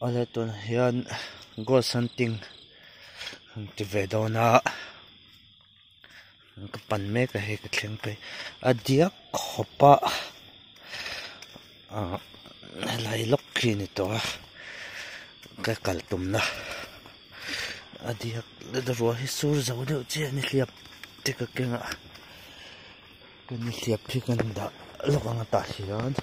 Ala tun hian ghost hunting ti ve dawna ka pan mek a he ka thleng pe adiak khopa lai lok khi ni to ka kaltum na adiak le da ro hi sur zo de che ni hliap te ka kenga ka ni hliap phi kan da lokanga ta hian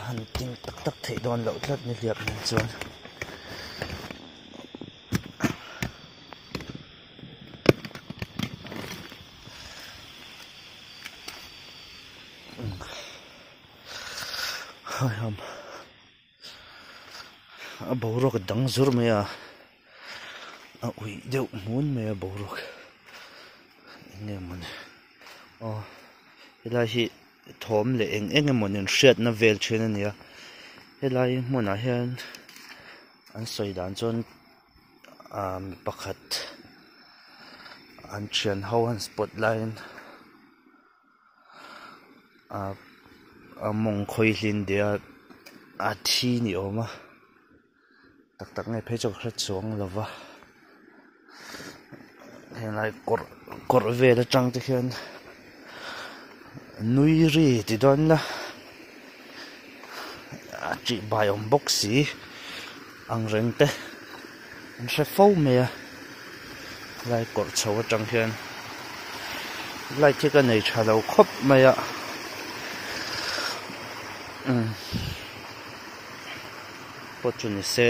hunting tak tak thei don lo tlat ni hliap nin chuan ham a borok dang zur me a ui deuh mun me a borok nge mon helai hi thom le eng mon in hriat na vel thin ania helai hmuna hian an soi dan chon mi pakhat an thian ho an spotline mong khoi hlin dia a thi ni oma tak tak ngai phei chok hra chuang lova helai kor ve la tang te hian nui ri ti don la chi biome boxi ang reng te an hre fo me a lai kor chho atang hian lai the ka nei tha lo khop mai a Pochuni se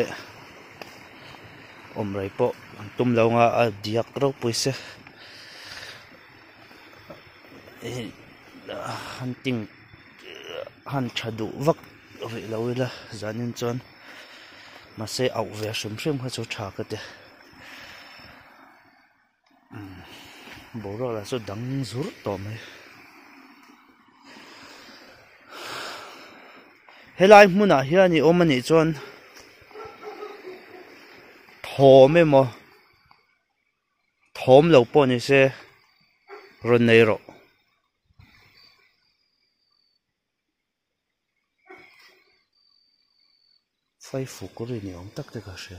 omrai po tum lo nga a diak ro puise hunting han chadu vak ri lo la zanin chon ma se au ve shum kha chu tha ka te boro la so dang zur to me helai hmuna hiani omani chon thome mo thom lo po ni se ron nei ro phai fu ko ri ni om tak te ka she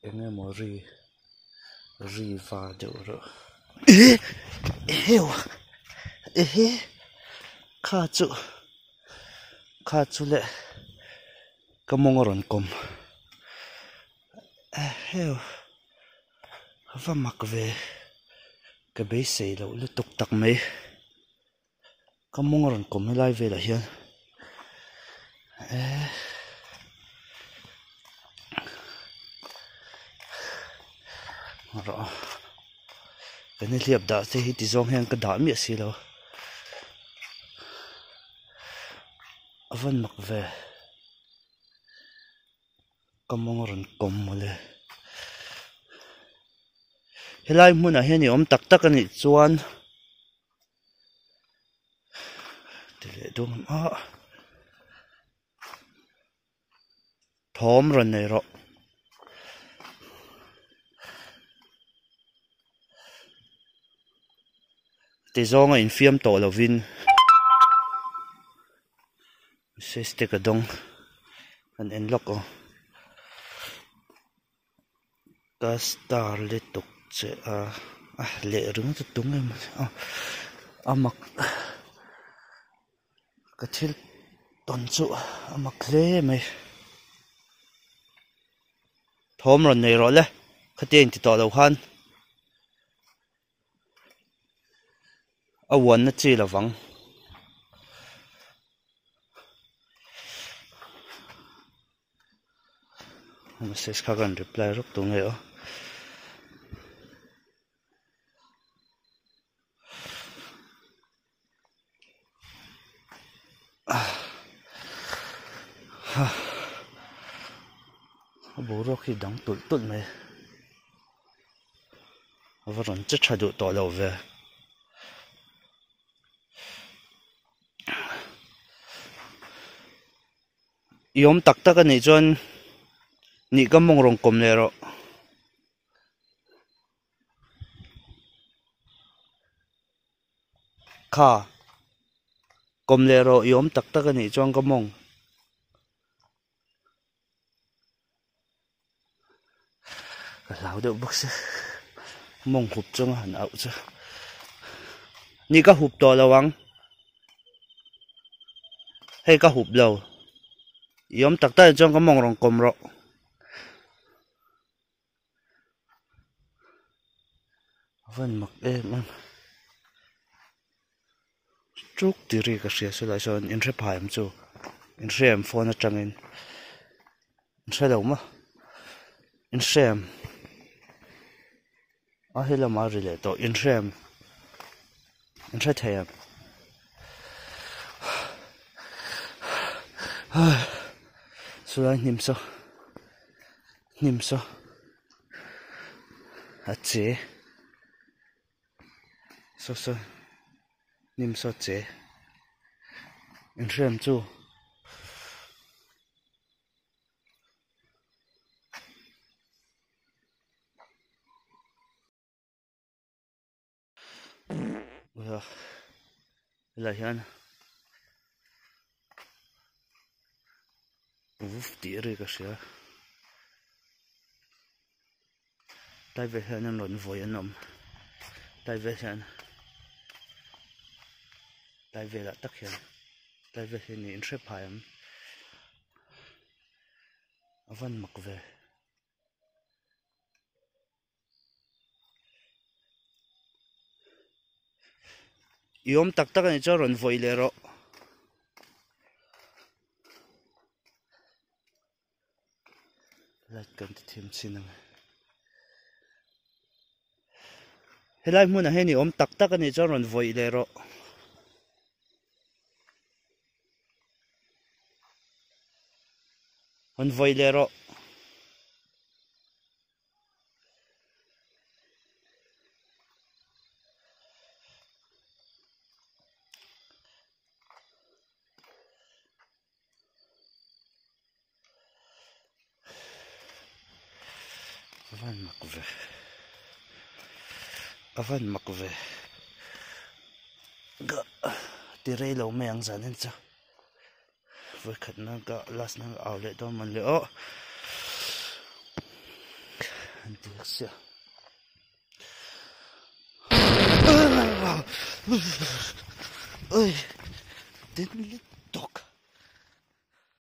enge mo ri va de ro heu kha chu le kamongoron kom heu va mak ve ka be sei lo le tuk tak mai kamongoron kom lai ve la hian ro kan hliap da se hi ti zong hian ka da mi si lo avan mak ve kamongoron kom mole helai hmuna hian om tak tak ani chuan tele dum thom ron nei ro ti zonga in fiam to lovin se ste ka dong an en lok o ta star le tok che le rung tu tung em amak ka thil ton chu amak le mai thom ron nei ro le khateng ti to lo han awan na chi lawang message kha kan reply rok tu nge o boro khi dang tul mai avaron che thadu to lo ve yom tak tak ani chon ni ka mongrong kom le ro kha kom le ro yom tak tak ani chong ka mong ka lau de bok se mong hup chong han au cha ni ka hup to lawang hay ka hup lo yom tak tak chong ka mong rong kom ro van mak man truk tiri ka sia so lai son in re phaim chu in rem phone atangin in re lo ma in rem a hela ma rile to in rem in re thayam so lai nim so a che so nim so che in rem chu là hian uf tiri ka sia tai ve hian an ron voi an om tai ve hian tai ve la tak hian tai ve hian in re phaiam avan mak ve yom tak tak ani cho ron voi le ro lat kan thim chinang helai mun a he ni om tak tak ani cho ron voi le ro on voi le ro avan mak ve ga ti rei lo me ang zanin cha voi khat na ga las na aw le to man le o an ti sia oi tin